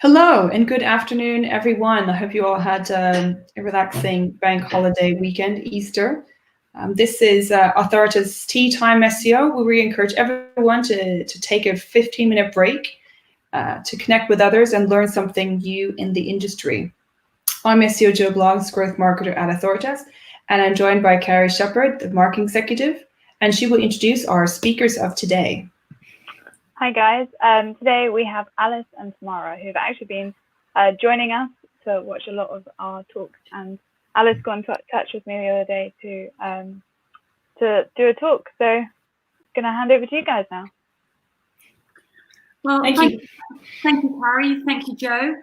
Hello and good afternoon, everyone. I hope you all had a relaxing bank holiday weekend, Easter. This is Authority's Time SEO, where we encourage everyone to take a 15-minute break to connect with others and learn something new in the industry. I'm SEO Joe Bloggs, growth marketer at Authoritas, and I'm joined by Carrie Shepherd, the marketing executive, and she will introduce our speakers of today. Hi guys, today we have Alice and Tamara, who've actually been joining us to watch a lot of our talks, and Alice got in touch with me the other day to do a talk, so I'm going to hand over to you guys now. Well, thank you, Carrie. Thank you, Joe.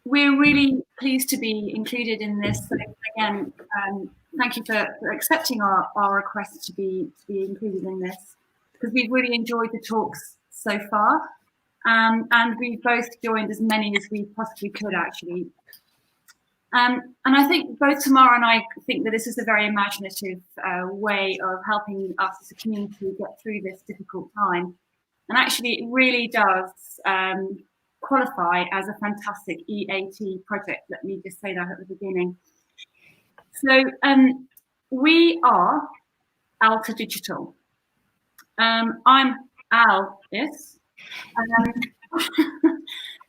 We're really pleased to be included in this. So again, thank you for accepting our request to be included in this, because we've really enjoyed the talks so far, and we've both joined as many as we possibly could, actually. And I think both Tamara and I think that this is a very imaginative way of helping us as a community get through this difficult time. And actually, it really does qualify as a fantastic EAT project. Let me just say that at the beginning. So we are Alta Digital. I'm Alice.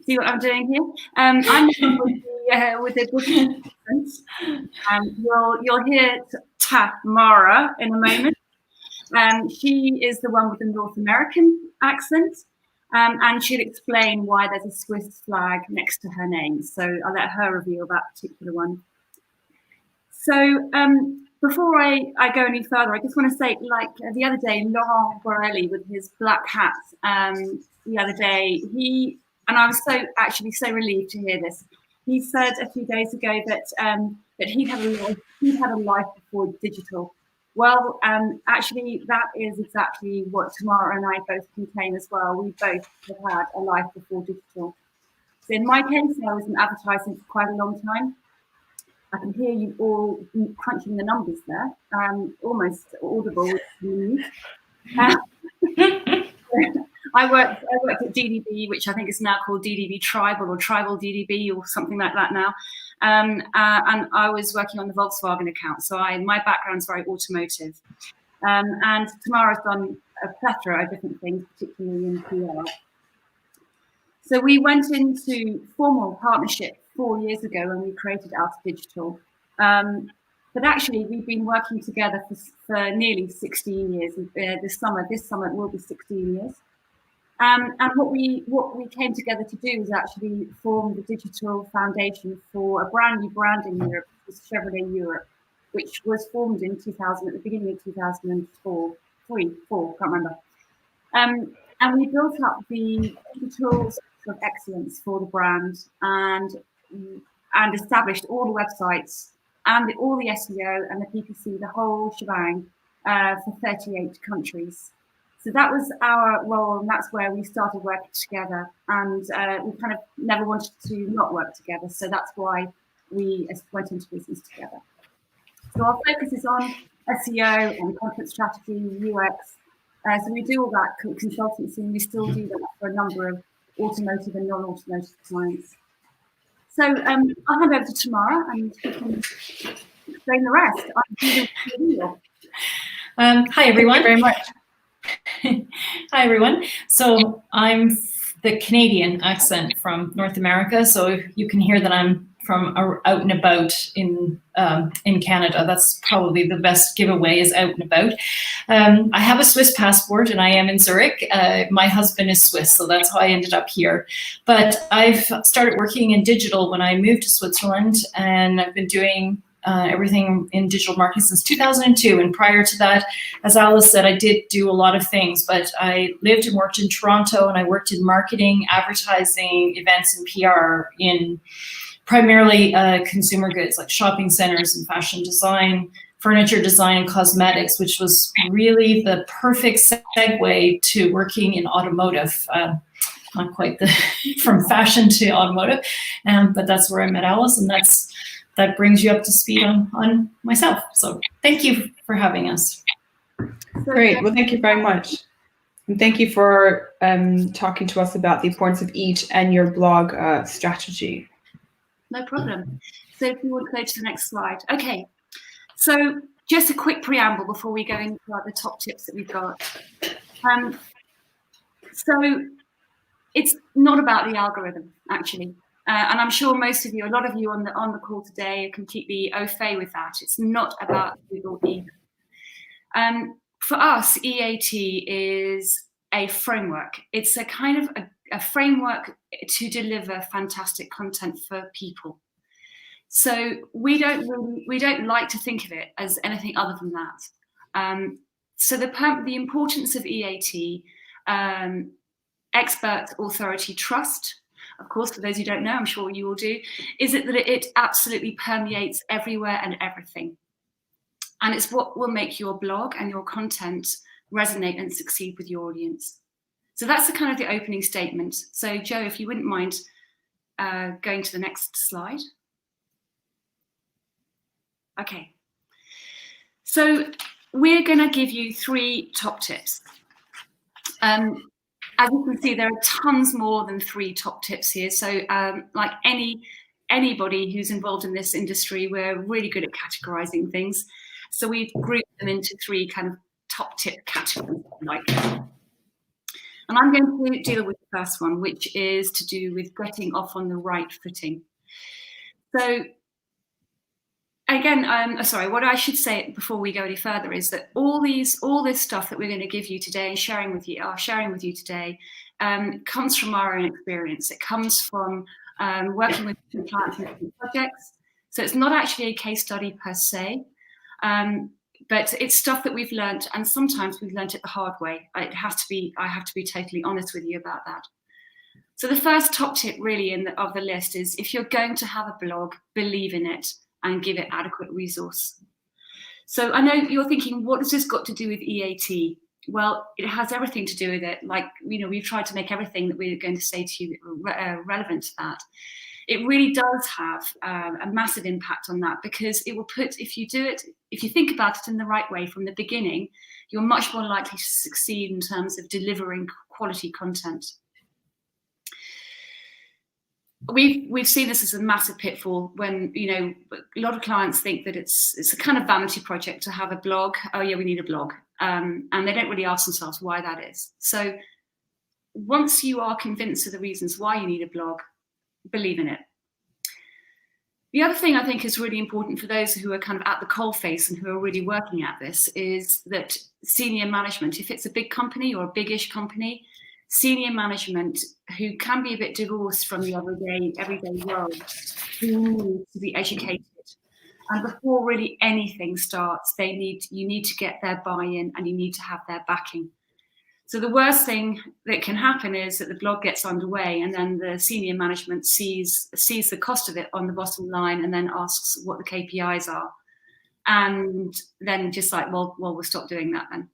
See what I'm doing here? I'm with the British accent. You'll hear Tamara in a moment. She is the one with the North American accent, and she'll explain why there's a Swiss flag next to her name. So I'll let her reveal that particular one. So before I go any further, I just want to say, like the other day, Laurent Borelli with his black hat, the other day, and I was so relieved to hear this. He said a few days ago that he had a life before digital. Well, actually, that is exactly what Tamara and I both contain as well. We both have had a life before digital. So in my case, I was in advertising for quite a long time. I can hear you all crunching the numbers there, almost audible. I worked at DDB, which I think is now called DDB Tribal or Tribal DDB or something like that now. And I was working on the Volkswagen account. So my background's very automotive. And Tamara's done a plethora of different things, particularly in PR. So we went into formal partnership 4 years ago when we created Alta Digital. But actually, we've been working together for nearly 16 years. This summer it will be 16 years. And what we came together to do is actually form the digital foundation for a brand new brand in Europe, Chevrolet Europe, which was formed in at the beginning of 2004, can't remember. And we built up the digital of excellence for the brand and established all the websites and all the SEO and the PPC, the whole shebang, for 38 countries. So that was our role, and that's where we started working together. And we kind of never wanted to not work together, so that's why we went into business together. So our focus is on SEO and content strategy, UX. So we do all that consultancy, and we still do that for a number of automotive and non-automotive clients. So I'll hand over to Tamara, and she can explain the rest. Hi, everyone. Thank you very much. Hi, everyone. So I'm the Canadian accent from North America, so you can hear that I'm from out and about in Canada. That's probably the best giveaway, is out and about. I have a Swiss passport and I am in Zurich. My husband is Swiss, so that's how I ended up here. But I've started working in digital when I moved to Switzerland, and I've been doing everything in digital marketing since 2002. And prior to that, as Alice said, I did do a lot of things, but I lived and worked in Toronto, and I worked in marketing, advertising, events, and PR in primarily consumer goods like shopping centers and fashion design, furniture design, and cosmetics, which was really the perfect segue to working in automotive. Not quite from fashion to automotive, but that's where I met Alice, and that brings you up to speed on myself. So thank you for having us. Great. Well, thank you very much. And thank you for talking to us about the importance of each and your blog strategy. No problem. So if you want to go to the next slide. Okay, so just a quick preamble before we go into the top tips that we've got. So it's not about the algorithm, actually. And I'm sure most of you, a lot of you on the call today are completely au fait with that. It's not about Google either. For us, EAT is a framework. It's a kind of a framework to deliver fantastic content for people. So we don't like to think of it as anything other than that. So the importance of EAT, expert, authority, trust, of course, for those who don't know, I'm sure you all do, is that it absolutely permeates everywhere and everything. And it's what will make your blog and your content resonate and succeed with your audience. So that's the kind of the opening statement. So Joe, if you wouldn't mind going to the next slide. Okay. So we're going to give you 3 top tips. As you can see, there are tons more than 3 top tips here. So like anybody who's involved in this industry, we're really good at categorizing things. So we've grouped them into 3 kind of top tip categories, like. And I'm going to deal with the first one, which is to do with getting off on the right footing. So again, sorry, what I should say before we go any further is that all this stuff that we're going to give you today and sharing with you today comes from our own experience. It comes from working with clients and projects. So it's not actually a case study per se, but it's stuff that we've learned, and sometimes we've learned it the hard way. I have to be totally honest with you about that. So the first top tip really of the list is, if you're going to have a blog, believe in it and give it adequate resource. So I know you're thinking, what has this got to do with EAT? Well, it has everything to do with it. Like, we've tried to make everything that we're going to say to you relevant to that. It really does have a massive impact on that, because it will put, if you think about it in the right way from the beginning, you're much more likely to succeed in terms of delivering quality content. We've seen this as a massive pitfall when, a lot of clients think that it's a kind of vanity project to have a blog. Oh yeah, we need a blog. And they don't really ask themselves why that is. So once you are convinced of the reasons why you need a blog, believe in it. The other thing I think is really important for those who are kind of at the coalface and who are really working at this is that senior management, if it's a big company or a big-ish company, senior management who can be a bit divorced from the everyday world, who need to be educated. And before really anything starts, you need to get their buy-in, and you need to have their backing. So the worst thing that can happen is that the blog gets underway, and then the senior management sees the cost of it on the bottom line, and then asks what the KPIs are, and then just like, well, we'll stop doing that then.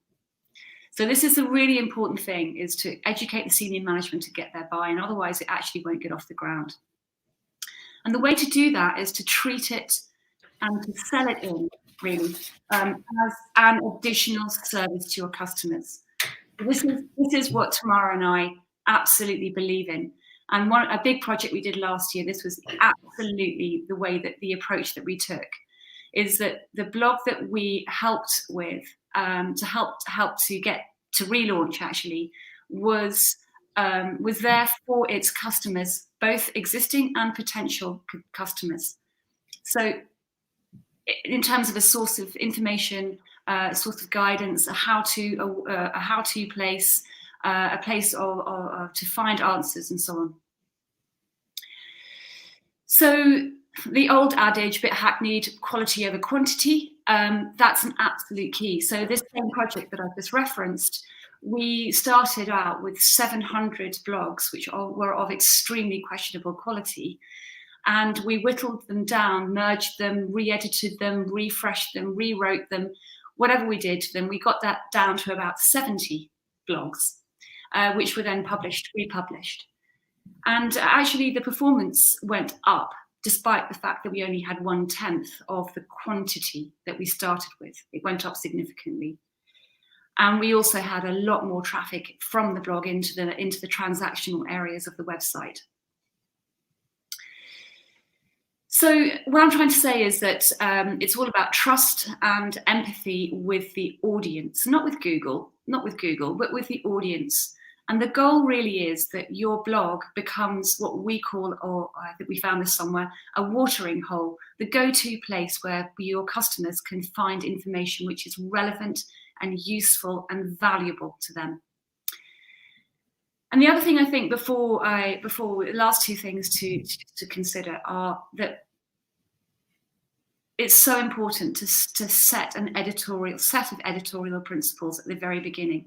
So this is a really important thing, is to educate the senior management to get their buy-in. Otherwise, it actually won't get off the ground. And the way to do that is to treat it and to sell it in, really, as an additional service to your customers. This is what Tamara and I absolutely believe in. And a big project we did last year, this was absolutely the approach that we took, is that the blog that we helped with, to help to get to relaunch, actually, was there for its customers, both existing and potential customers. So in terms of a source of information, a source of guidance, a how-to place, a place to find answers, and so on. So the old adage, a bit hackneyed, quality over quantity, that's an absolute key. So this same project that I've just referenced, we started out with 700 blogs, which were of extremely questionable quality. And we whittled them down, merged them, re-edited them, refreshed them, rewrote them, whatever we did to them. We got that down to about 70 blogs, which were then republished. And actually the performance went up, despite the fact that we only had 1/10 of the quantity that we started with. It went up significantly. And we also had a lot more traffic from the blog into the transactional areas of the website. So what I'm trying to say is that it's all about trust and empathy with the audience, not with Google, but with the audience. And the goal really is that your blog becomes what we call, or I think we found this somewhere, a watering hole, the go-to place where your customers can find information which is relevant and useful and valuable to them. And the other thing I think before the last two things to consider are that it's so important to set an set of editorial principles at the very beginning.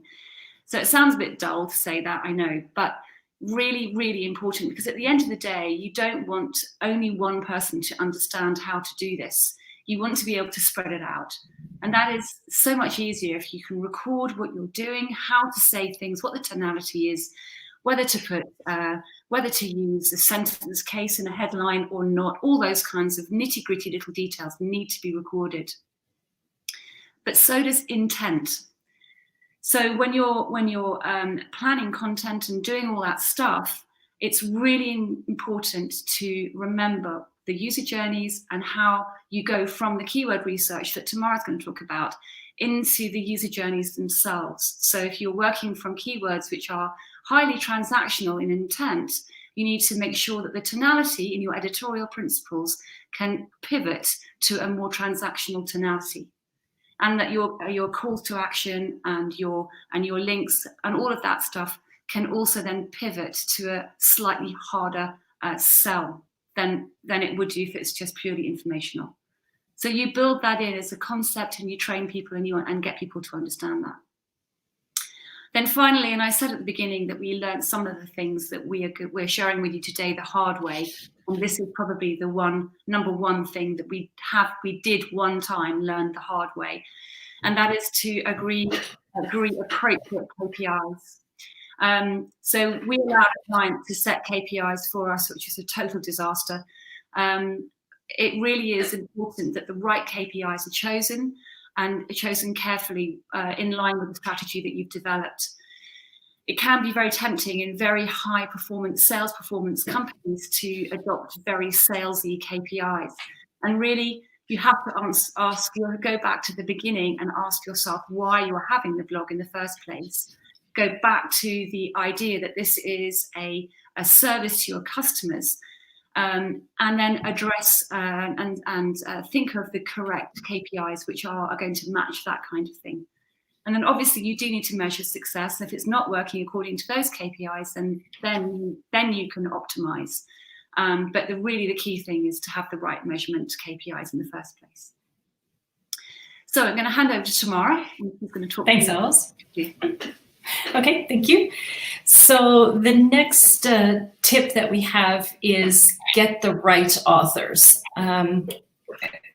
So it sounds a bit dull to say that, I know, but really, really important, because at the end of the day, you don't want only one person to understand how to do this. You want to be able to spread it out. And that is so much easier if you can record what you're doing, how to say things, what the tonality is, whether to use a sentence case in a headline or not. All those kinds of nitty-gritty little details need to be recorded. But so does intent. So when you're planning content and doing all that stuff, it's really important to remember the user journeys and how you go from the keyword research that Tamara's going to talk about into the user journeys themselves. So if you're working from keywords which are highly transactional in intent, you need to make sure that the tonality in your editorial principles can pivot to a more transactional tonality, and that your calls to action and your links and all of that stuff can also then pivot to a slightly harder sell than it would do if it's just purely informational. So you build that in as a concept, and you train people and get people to understand that. Then finally, and I said at the beginning that we learned some of the things that we're sharing with you today the hard way, and this is probably the number one thing that we did one time learn the hard way, and that is to agree appropriate KPIs. So we allowed a client to set KPIs for us, which is a total disaster. It really is important that the right KPIs are chosen, and chosen carefully in line with the strategy that you've developed. It can be very tempting in very high performance, sales performance companies to adopt very salesy KPIs. And really, you have to go back to the beginning and ask yourself why you're having the blog in the first place. Go back to the idea that this is a service to your customers, and then address and think of the correct KPIs which are going to match that kind of thing. And then obviously you do need to measure success. If it's not working according to those KPIs, then you can optimize. But really the key thing is to have the right measurement KPIs in the first place. So I'm going to hand over to Tamara, who's going to talk. Thanks, Alice. Okay, thank you. So the next tip that we have is get the right authors.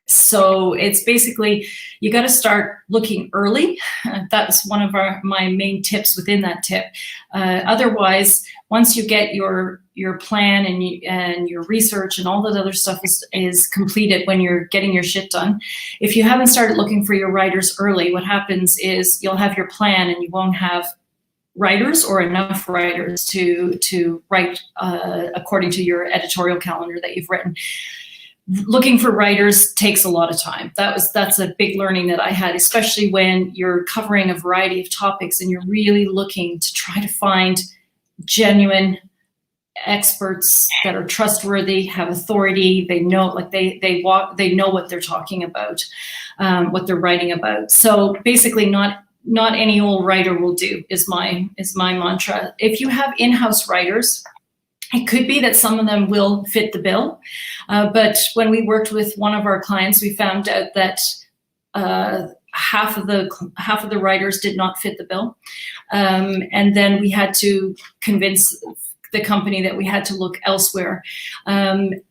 So it's basically, you got to start looking early. That's one of my main tips within that tip. Otherwise, once you get your plan and your research and all that other stuff is completed when you're getting your shit done, if you haven't started looking for your writers early, what happens is you'll have your plan and you won't have writers or enough writers to write according to your editorial calendar that you've written. Looking for writers takes a lot of time. That's a big learning that I had, especially when you're covering a variety of topics and you're really looking to try to find genuine experts that are trustworthy, have authority. They know, they know what they're talking about, what they're writing about. So basically, not any old writer will do is my mantra. If you have in-house writers, it could be that some of them will fit the bill, but when we worked with one of our clients, we found out that half of the writers did not fit the bill, and then we had to convince the company that we had to look elsewhere. And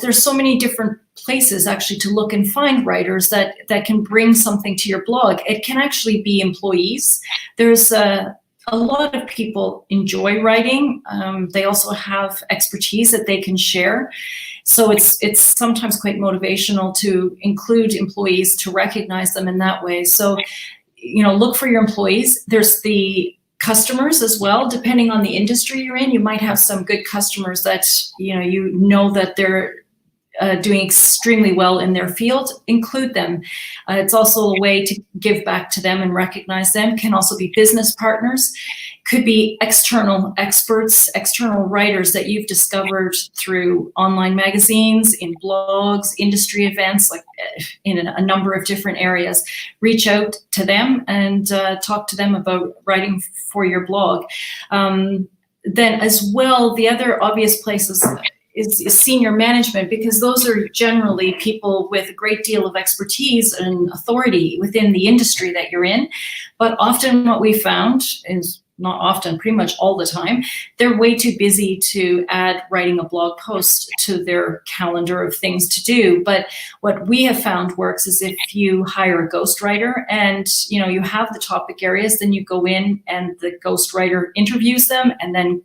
there's so many different places actually to look and find writers that can bring something to your blog. It can actually be employees. There's a lot of people enjoy writing. They also have expertise that they can share. So it's sometimes quite motivational to include employees to recognize them in that way. So look for your employees. There's the customers as well. Depending on the industry you're in, you might have some good customers that that they're doing extremely well in their field. Include them. It's also a way to give back to them and recognize them. Can also be business partners. Could be external experts, external writers that you've discovered through online magazines, in blogs, industry events, like in a number of different areas. Reach out to them and talk to them about writing for your blog. Then as well, the other obvious places is senior management, because those are generally people with a great deal of expertise and authority within the industry that you're in. But often what we found is, not often, pretty much all the time, they're way too busy to add writing a blog post to their calendar of things to do. But what we have found works is if you hire a ghostwriter and you have the topic areas, then you go in and the ghostwriter interviews them and then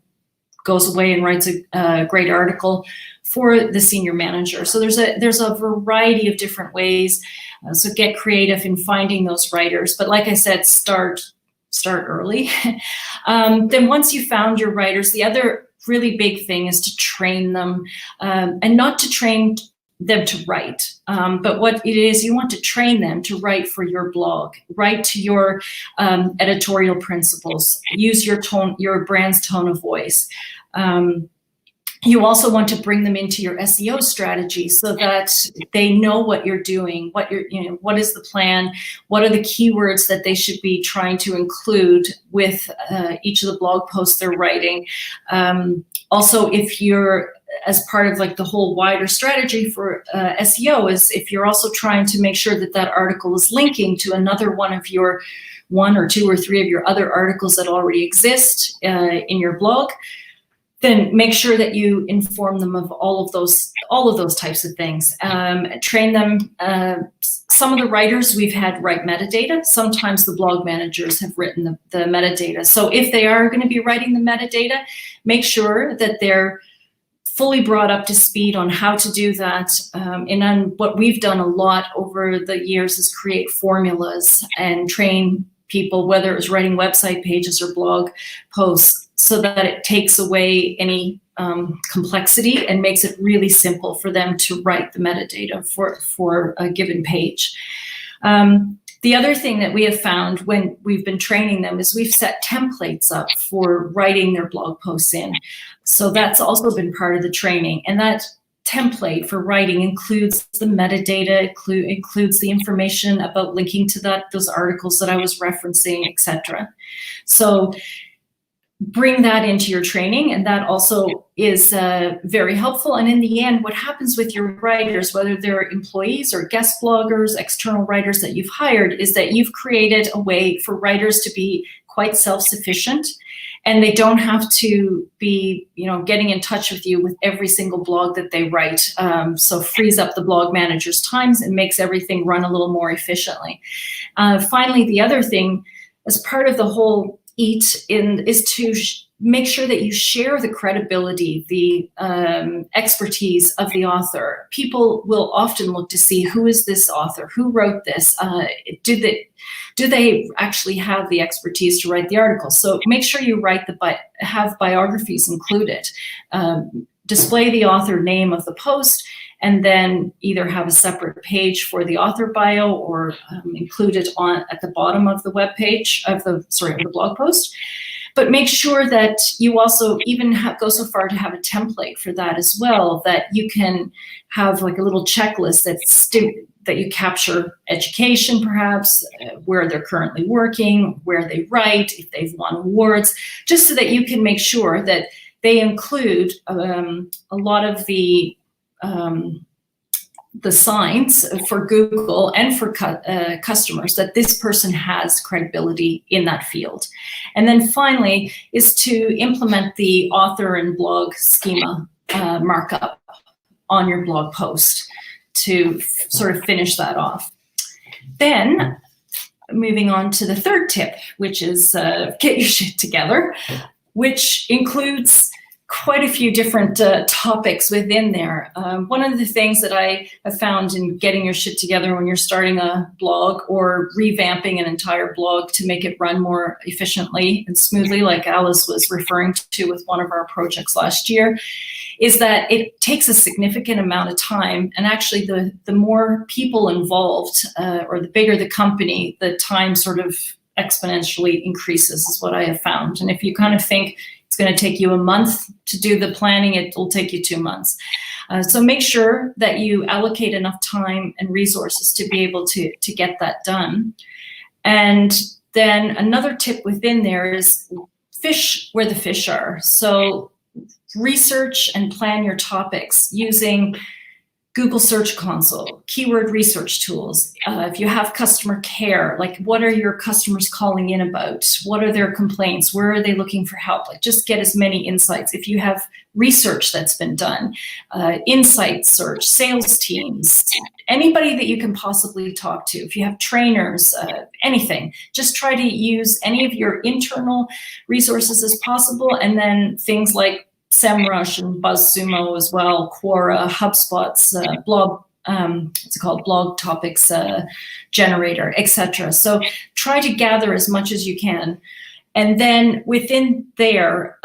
goes away and writes a great article for the senior manager. So there's a variety of different ways. So get creative in finding those writers. But like I said, start early. Then once you found your writers, the other really big thing is to train them, and not to train them to write. But what it is, you want to train them to write for your blog, write to your editorial principles, use your tone, your brand's tone of voice. You also want to bring them into your SEO strategy so that they know what you're doing, what is the plan, what are the keywords that they should be trying to include with each of the blog posts they're writing. Also, if you're, as part of like the whole wider strategy for SEO, is if you're also trying to make sure that article is linking to another one of your 1 or 2 or 3 of your other articles that already exist in your blog, then make sure that you inform them of all of those types of things. Train them. Some of the writers we've had write metadata. Sometimes the blog managers have written the metadata. So if they are going to be writing the metadata, make sure that they're fully brought up to speed on how to do that. And then what we've done a lot over the years is create formulas and train people, whether it's writing website pages or blog posts, so that it takes away any complexity and makes it really simple for them to write the metadata for a given page. The other thing that we have found when we've been training them is we've set templates up for writing their blog posts in. So that's also been part of the training. And that template for writing includes the metadata, includes the information about linking to those articles that I was referencing, etc. So bring that into your training, and that also is very helpful. And in the end, what happens with your writers, whether they're employees or guest bloggers, external writers that you've hired, is that you've created a way for writers to be quite self-sufficient, and they don't have to be, getting in touch with you with every single blog that they write. So frees up the blog manager's times and makes everything run a little more efficiently. Finally, the other thing, as part of the whole is to make sure that you share the credibility, the expertise of the author. People will often look to see, who is this author? Who wrote this? Do they actually have the expertise to write the article? So make sure you have biographies included. Display the author name of the post, and then either have a separate page for the author bio or include it at the bottom of the web page of the blog post. But make sure that you also even go so far to have a template for that as well, that you can have like a little checklist that you capture education, perhaps, where they're currently working, where they write, if they've won awards, just so that you can make sure that they include a lot of the signs for Google and for customers that this person has credibility in that field. And then finally is to implement the author and blog schema markup on your blog post to sort of finish that off. Then moving on to the third tip, which is get your shit together, which includes quite a few different topics within there. One of the things that I have found in getting your shit together when you're starting a blog or revamping an entire blog to make it run more efficiently and smoothly, like Alice was referring to with one of our projects last year, is that it takes a significant amount of time. And actually the more people involved or the bigger the company, the time sort of exponentially increases is what I have found. And if you kind of think it's going to take you a month to do the planning, it will take you 2 months. So make sure that you allocate enough time and resources to be able to get that done. And then another tip within there is fish where the fish are. So research and plan your topics using Google Search Console, keyword research tools. If you have customer care, like what are your customers calling in about? What are their complaints? Where are they looking for help? Like just get as many insights. If you have research that's been done, insight search, sales teams, anybody that you can possibly talk to. If you have trainers, anything, just try to use any of your internal resources as possible. And then things like SEMrush and BuzzSumo as well, Quora, HubSpot's blog, what's it called, blog topics generator, etc. So try to gather as much as you can. And then within there,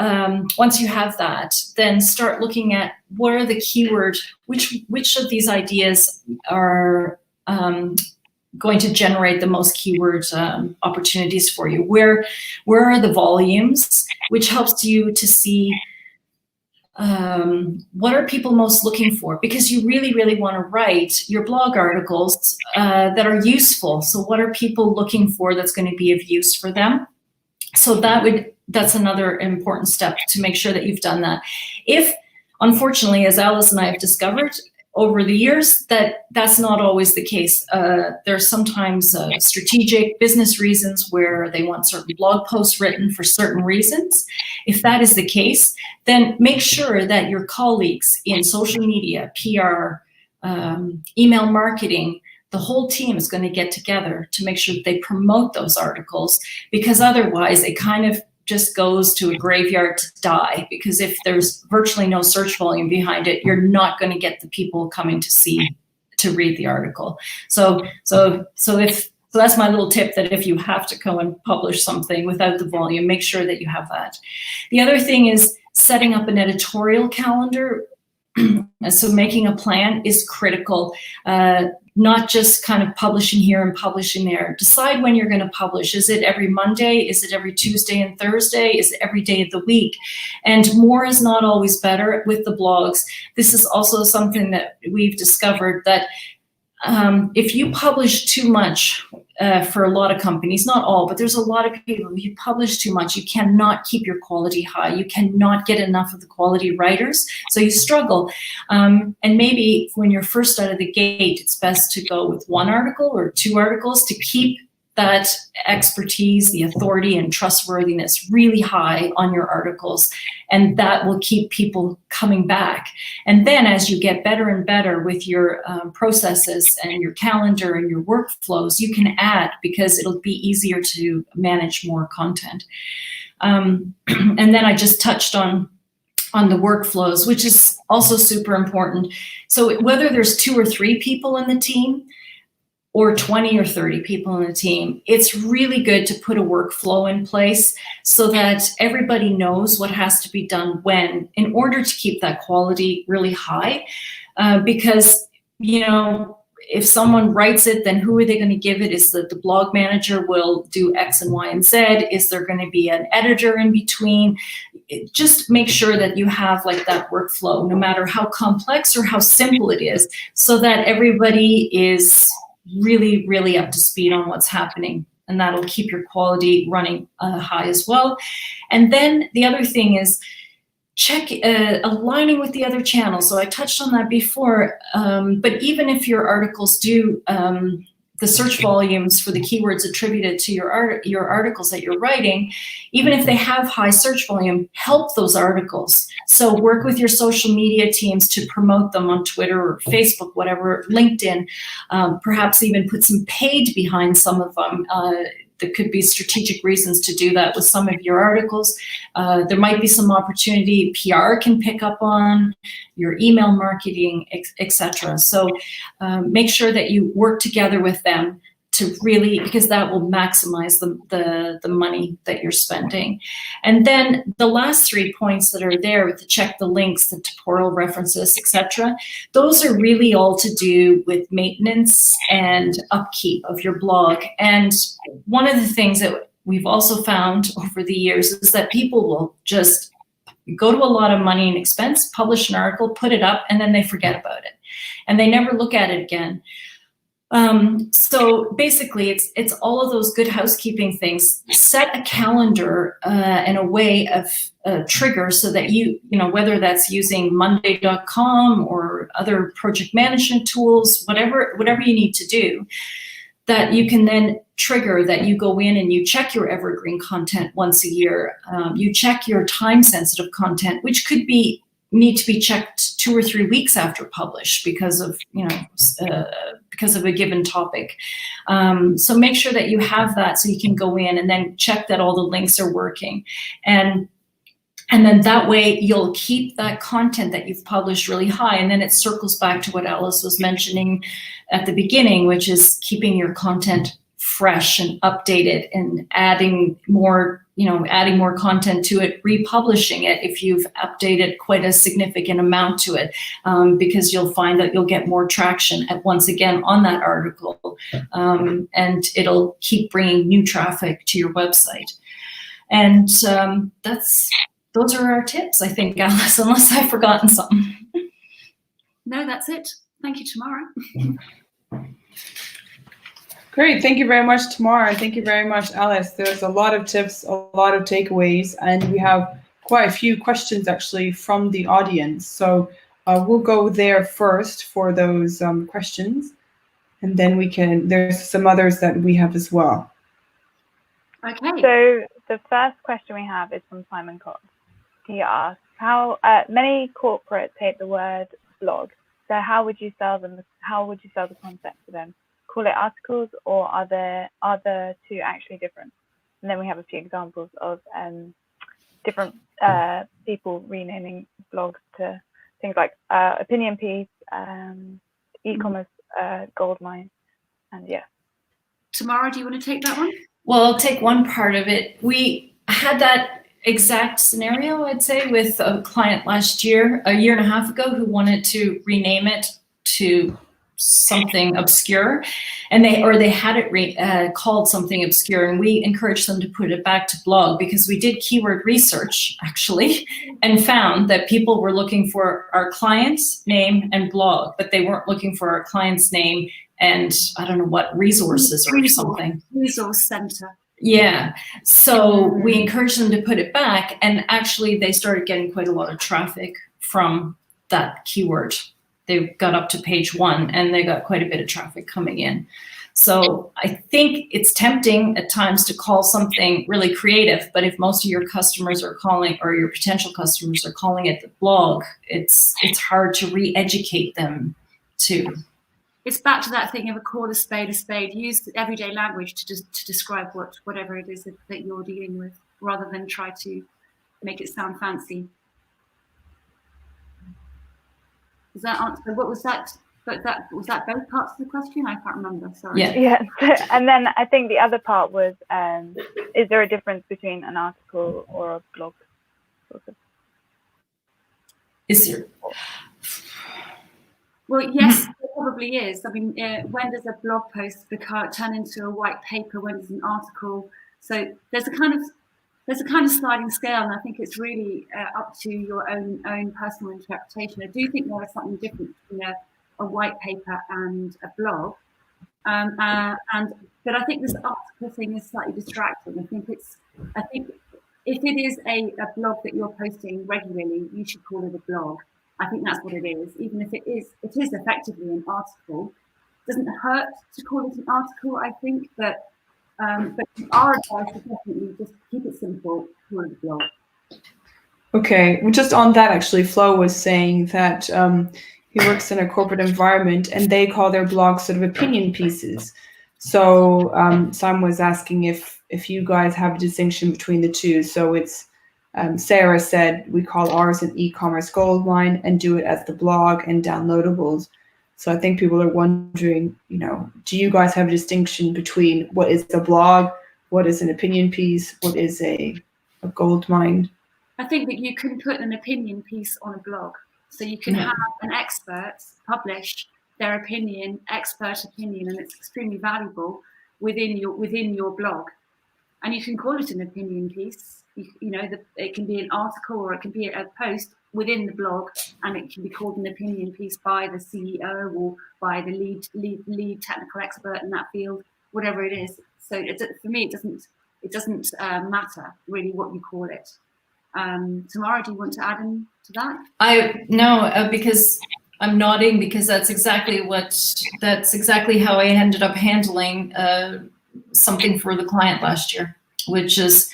once you have that, then start looking at what are the keywords, which of these ideas are going to generate the most keyword opportunities for you. Where are the volumes, which helps you to see what are people most looking for? Because you really, really want to write your blog articles that are useful. So what are people looking for that's going to be of use for them? So that's another important step to make sure that you've done that. If, unfortunately, as Alice and I have discovered over the years, that's not always the case. There's sometimes strategic business reasons where they want certain blog posts written for certain reasons. If that is the case, then make sure that your colleagues in social media, PR, email marketing, the whole team is going to get together to make sure that they promote those articles, because otherwise it kind of just goes to a graveyard to die, because if there's virtually no search volume behind it, you're not going to get the people coming to read the article. So that's my little tip, that if you have to go and publish something without the volume, make sure that you have that. The other thing is setting up an editorial calendar. So making a plan is critical. Not just kind of publishing here and publishing there. Decide when you're going to publish. Is it every Monday? Is it every Tuesday and Thursday? Is it every day of the week? And more is not always better with the blogs. This is also something that we've discovered, that if you publish too much for a lot of companies, not all, but there's a lot of people, if you publish too much, you cannot keep your quality high. You cannot get enough of the quality writers, so you struggle. And maybe when you're first out of the gate, it's best to go with 1 article or 2 articles to keep that expertise, the authority and trustworthiness really high on your articles, and that will keep people coming back. And then as you get better and better with your processes and your calendar and your workflows, you can add, because it'll be easier to manage more content. And then I just touched on the workflows, which is also super important. So whether there's 2 or 3 people in the team, or 20 or 30 people in the team, it's really good to put a workflow in place so that everybody knows what has to be done when, in order to keep that quality really high. Because, you know, if someone writes it, then who are they going to give it? Is that the blog manager will do X and Y and Z? Is there going to be an editor in between? Just make sure that you have like that workflow, no matter how complex or how simple it is, so that everybody is really, really up to speed on what's happening, and that'll keep your quality running high as well. And then the other thing is check aligning with the other channels. So I touched on that before, but even if your articles do, the search volumes for the keywords attributed to your articles that you're writing, even if they have high search volume, help those articles. So work with your social media teams to promote them on Twitter or Facebook, whatever, LinkedIn, perhaps even put some paid behind some of them there could be strategic reasons to do that with some of your articles. There might be some opportunity PR can pick up on, your email marketing, etc. So make sure that you work together with them to really, because that will maximize the money that you're spending. And then the last 3 points that are there with the check the links, the temporal references, etc. Those are really all to do with maintenance and upkeep of your blog. And one of the things that we've also found over the years is that people will just go to a lot of money and expense, publish an article, put it up, and then they forget about it. And they never look at it again. So basically, it's all of those good housekeeping things. Set a calendar and a way of trigger so that you know, whether that's using Monday.com or other project management tools, whatever you need to do, that you can then trigger that you go in and you check your evergreen content once a year. You check your time-sensitive content, which could need to be checked 2 or 3 weeks after publish because of, you know, because of a given topic. So make sure that you have that so you can go in and then check that all the links are working. And then that way you'll keep that content that you've published really high. And then it circles back to what Alice was mentioning at the beginning, which is keeping your content fresh and updated and adding more content to it, republishing it if you've updated quite a significant amount to it, because you'll find that you'll get more traction once again on that article, and it'll keep bringing new traffic to your website. And those are our tips, I think, Alice, unless I've forgotten something. No, that's it. Thank you, Tamara. Great. Thank you very much, Tamara. Thank you very much, Alice. There's a lot of tips, a lot of takeaways, and we have quite a few questions actually from the audience. So we'll go there first for those questions, and then there's some others that we have as well. Okay. So the first question we have is from Simon Cox. He asks, how many corporates hate the word blog. So how would you sell them? How would you sell the concept to them? Call it articles, or are the two actually different? And then we have a few examples of different people renaming blogs to things like opinion piece, e-commerce, goldmine, and yeah. Tamara, do you want to take that one? Well, I'll take one part of it. We had that exact scenario, I'd say, with a client last year, a year and a half ago, who wanted to rename it to something obscure, and they had it called something obscure, and we encouraged them to put it back to blog, because we did keyword research actually and found that people were looking for our client's name and blog, but they weren't looking for our client's name and I don't know what resources or something. Resource center. Yeah, so we encouraged them to put it back, and actually they started getting quite a lot of traffic from that keyword. They got up to page 1 and they got quite a bit of traffic coming in. So I think it's tempting at times to call something really creative, but if most of your customers are calling, or your potential customers are calling it the blog, it's hard to re-educate them to. It's back to that thing of call a spade a spade. Use everyday language to describe whatever it is that you're dealing with, rather than try to make it sound fancy. Does that answer? What was that? Was that both parts of the question? I can't remember. Sorry. Yeah. And then I think the other part was, is there a difference between an article or a blog? Is there? Well, yes, there probably is. I mean, when does a blog post turn into a white paper? When does an article? So there's a kind of sliding scale, and I think it's really up to your own personal interpretation. I do think there is something different between a white paper and a blog, but I think this article thing is slightly distracting. I think if it is a blog that you're posting regularly, you should call it a blog. I think that's what it is. Even if it is effectively an article. It doesn't hurt to call it an article, I think, but our advice is definitely just keep it simple, call it a blog. Okay, well, just on that, actually, Flo was saying that he works in a corporate environment and they call their blogs sort of opinion pieces. So Simon was asking if you guys have a distinction between the two. So it's Sarah said we call ours an e-commerce goldmine and do it as the blog and downloadables. So I think people are wondering, do you guys have a distinction between what is a blog, what is an opinion piece, what is a goldmine? I think that you can put an opinion piece on a blog. So you can have an expert publish their opinion, expert opinion, and it's extremely valuable within your blog. And you can call it an opinion piece. It can be an article or it can be a post within the blog, and it can be called an opinion piece by the CEO or by the lead technical expert in that field, whatever it is. So for me, it doesn't matter really what you call it. Tamara, do you want to add in to that? Because I'm nodding because that's exactly how I ended up handling something for the client last year, which is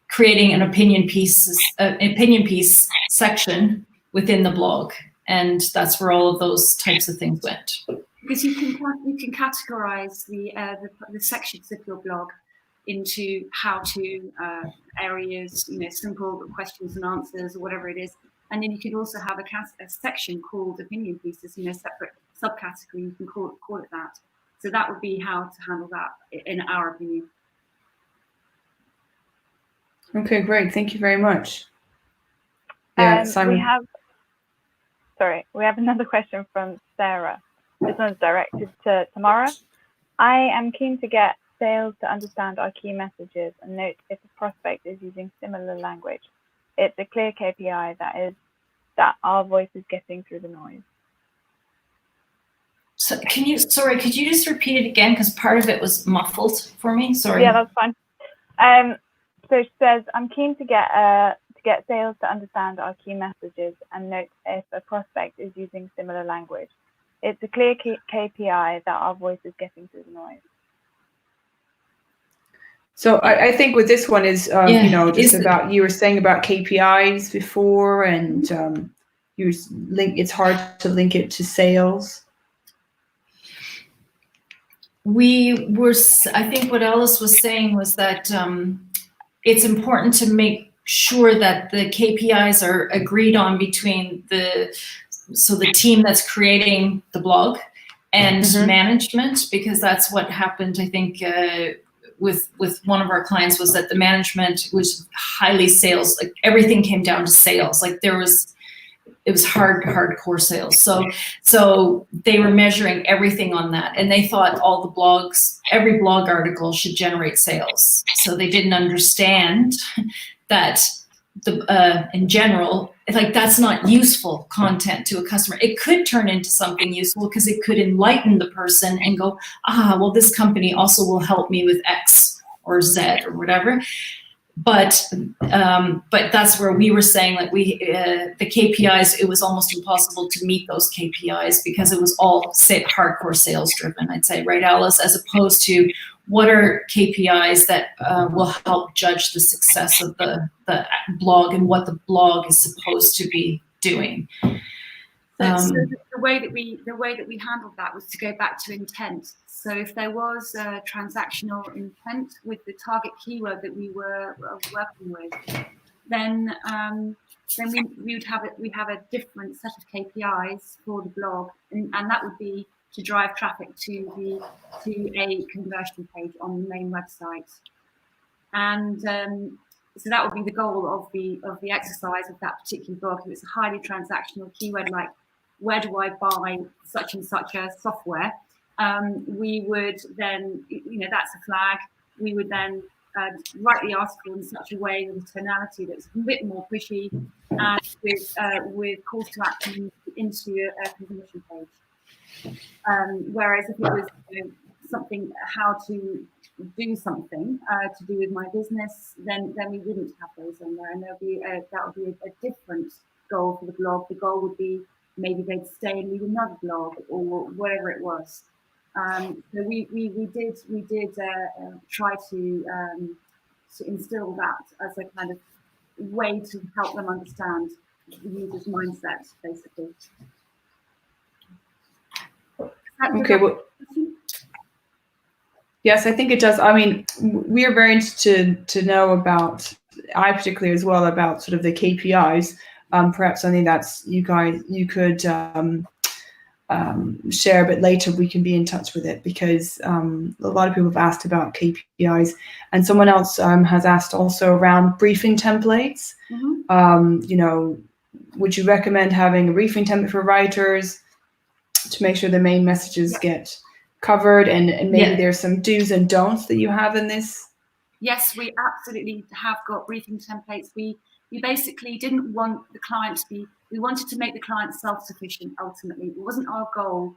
creating an opinion piece section within the blog, and that's where all of those types of things went. Because you can categorize the sections of your blog into how-to areas, simple questions and answers or whatever it is, and then you could also have a section called opinion pieces, separate subcategory. You can call it that. So that would be how to handle that, in our opinion. Okay, great. Thank you very much. Yeah, Simon. We have another question from Sarah. This one's directed to Tamara. I am keen to get sales to understand our key messages and note if a prospect is using similar language. It's a clear KPI that our voice is getting through the noise. So could you just repeat it again? Because part of it was muffled for me. Sorry. Yeah, that's fine. So she says, I'm keen to get sales to understand our key messages and note if a prospect is using similar language. It's a clear KPI that our voice is getting through the noise. So I think with this one is, you were saying about KPIs before, and it's hard to link it to sales. I think what Alice was saying was that it's important to make sure that the KPIs are agreed on between the team that's creating the blog and management, because that's what happened, I think, with one of our clients, was that the management was highly sales, like everything came down to sales. Like it was hardcore sales. So they were measuring everything on that, and they thought every blog article should generate sales. So they didn't understand that in general, like that's not useful content to a customer. It could turn into something useful because it could enlighten the person and go, well, this company also will help me with X or Z or whatever. But that's where we were saying that the KPIs, it was almost impossible to meet those KPIs because it was all hardcore sales driven, I'd say, right, Alice, as opposed to what are KPIs that will help judge the success of the blog and what the blog is supposed to be doing. So the way that we handled that was to go back to intent. So if there was a transactional intent with the target keyword that we were working with, then we have a different set of KPIs for the blog, and that would be to drive traffic to a conversion page on the main website. And so that would be the goal of the exercise of that particular blog. If it's a highly transactional keyword like where do I buy such and such a software, we would then, that's a flag. We would then write the article in such a way with a tonality that's a bit more pushy, and with calls to action into a conversion page. Whereas if it was something, how to do something to do with my business, then we wouldn't have those on there, and that would be a different goal for the blog. The goal would be maybe they'd stay and read another blog or whatever it was. So we did try to instill that as a kind of way to help them understand the user's mindset, basically. Okay. Well, Yes, I think it does. I mean, we are very interested to know about, I particularly as well, about sort of the KPIs. Perhaps something that's you could share a bit later. We can be in touch with it, because a lot of people have asked about KPIs, and someone else has asked also around briefing templates. You know, would you recommend having a briefing template for writers to make sure the main messages get covered, and maybe there's some do's and don'ts that you have in this? Yes, we absolutely have got briefing templates. We basically didn't want the client to be, we wanted to make the client self-sufficient ultimately. It wasn't our goal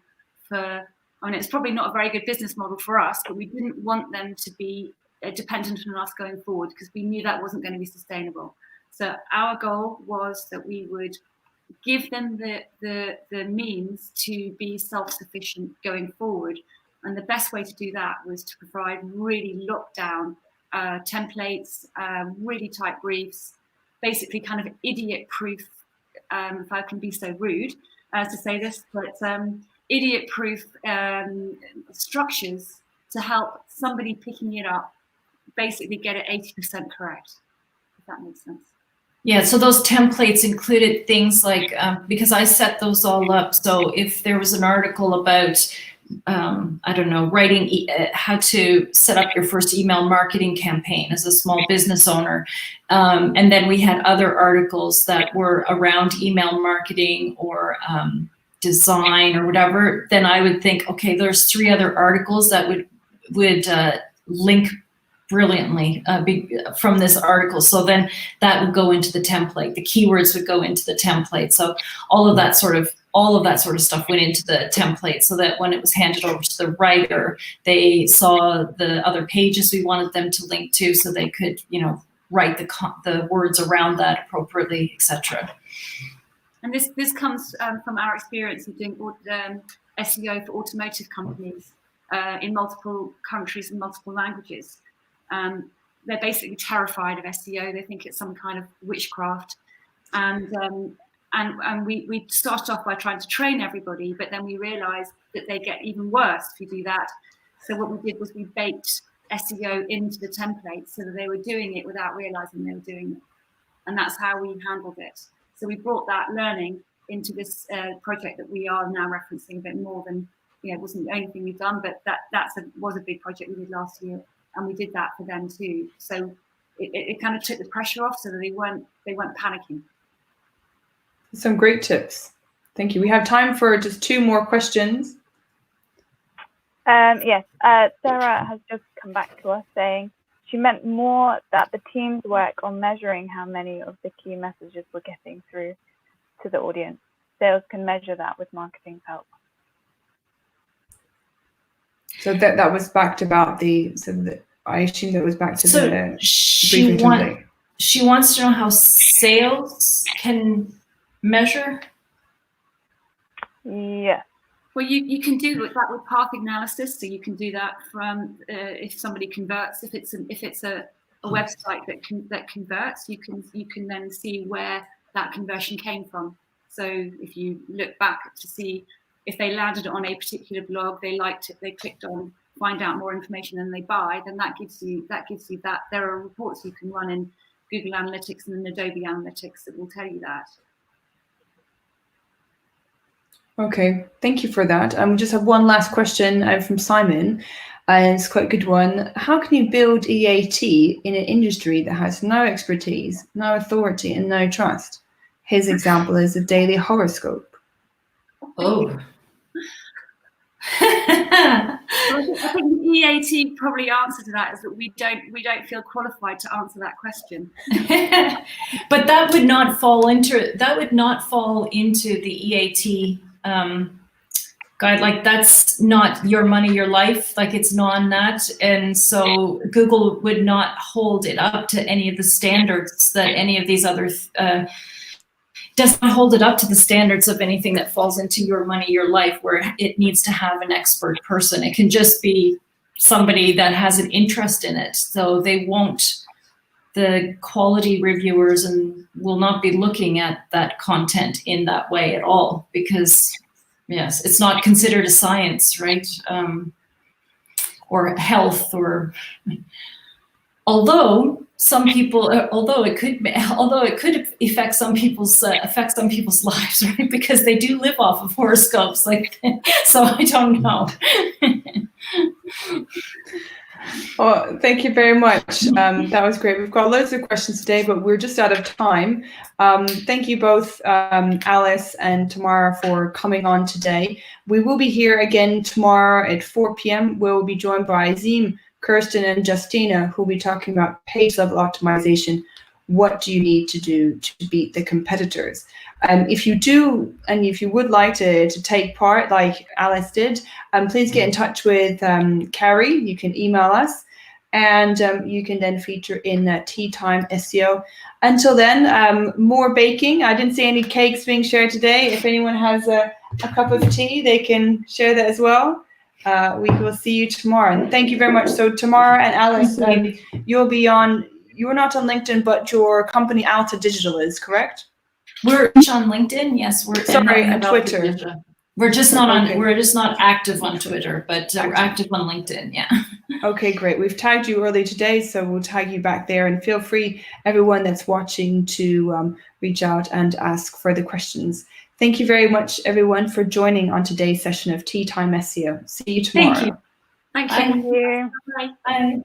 for, I mean, it's probably not a very good business model for us, but we didn't want them to be dependent on us going forward, because we knew that wasn't going to be sustainable. So our goal was that we would give them the means to be self-sufficient going forward. And the best way to do that was to provide really lockdown templates, really tight briefs, basically kind of idiot-proof, if I can be so rude as to say this, but idiot-proof structures to help somebody picking it up basically get it 80% correct, if that makes sense. Yeah, so those templates included things like, because I set those all up, so if there was an article about, I don't know, writing, how to set up your first email marketing campaign as a small business owner, and then we had other articles that were around email marketing or design or whatever, then I would think, okay, there's 3 other articles that would link brilliantly from this article. So then that would go into the template. The keywords would go into the template. So all of that sort of stuff went into the template, so that when it was handed over to the writer, they saw the other pages we wanted them to link to, so they could, you know, write the words around that appropriately, etc. And this comes from our experience of doing SEO for automotive companies in multiple countries and multiple languages. They're basically terrified of SEO. They think it's some kind of witchcraft. And we started off by trying to train everybody, but then we realized that they get even worse if you do that. So what we did was we baked SEO into the template so that they were doing it without realizing they were doing it. And that's how we handled it. So we brought that learning into this project that we are now referencing a bit more than, you know, it wasn't the only thing we've done, but that was a big project we did last year. And we did that for them too. So it kind of took the pressure off, so that they weren't panicking. Some great tips. Thank you. We have time for just 2 more questions. Yes, Sarah has just come back to us saying she meant more that the teams work on measuring how many of the key messages we're getting through to the audience. Sales can measure that with marketing's help. So that was backed about I assume that was back to the briefing template. She wants to know how sales can measure. Yeah. Well, you can do that with path analysis. So you can do that from if somebody converts. If it's a website that converts, you can then see where that conversion came from. So if you look back to see if they landed on a particular blog, they liked it, they clicked on find out more information and they buy, then that gives you that. There are reports you can run in Google Analytics and Adobe Analytics that will tell you that. Okay, thank you for that. We just have one last question from Simon, and it's quite a good one. How can you build EAT in an industry that has no expertise, no authority, and no trust? His example is a daily horoscope. Oh. I think the EAT probably answer to that is that we don't feel qualified to answer that question. But that would not fall into the EAT guide. Like, that's not your money, your life. Like, it's non-that, and so Google would not hold it up to any of the standards that any of these other. Doesn't hold it up to the standards of anything that falls into your money, your life, where it needs to have an expert person. It can just be somebody that has an interest in it. So they won't, the quality reviewers will not be looking at that content in that way at all, because yes, it's not considered a science, right? or health, or although some people, although it could affect some people's lives, right? Because they do live off of horoscopes, like, so I don't know. Well, thank you very much. That was great. We've got loads of questions today, but we're just out of time. Thank you both, Alice and Tamara, for coming on today. We will be here again tomorrow at 4 p.m. We'll be joined by Azim, Kirsten, and Justina, who'll be talking about page level optimization. What do you need to do to beat the competitors? If you do, and if you would like to take part like Alice did, please get in touch with Carrie. You can email us, and you can then feature in Time SEO. Until then, more baking. I didn't see any cakes being shared today. If anyone has a cup of tea, they can share that as well. We will see you tomorrow. And thank you very much. So Tamara and Alice, you'll be on, you're not on LinkedIn, but your company Alta Digital is, correct? We're on LinkedIn, yes. We're on Twitter. We're just not on. Okay. We're just not active on Twitter, but we're active on LinkedIn. Yeah. Okay, great. We've tagged you early today, so we'll tag you back there. And feel free, everyone that's watching, to reach out and ask further questions. Thank you very much, everyone, for joining on today's session of Time SEO. See you tomorrow. Thank you. Thank you. Bye. Bye.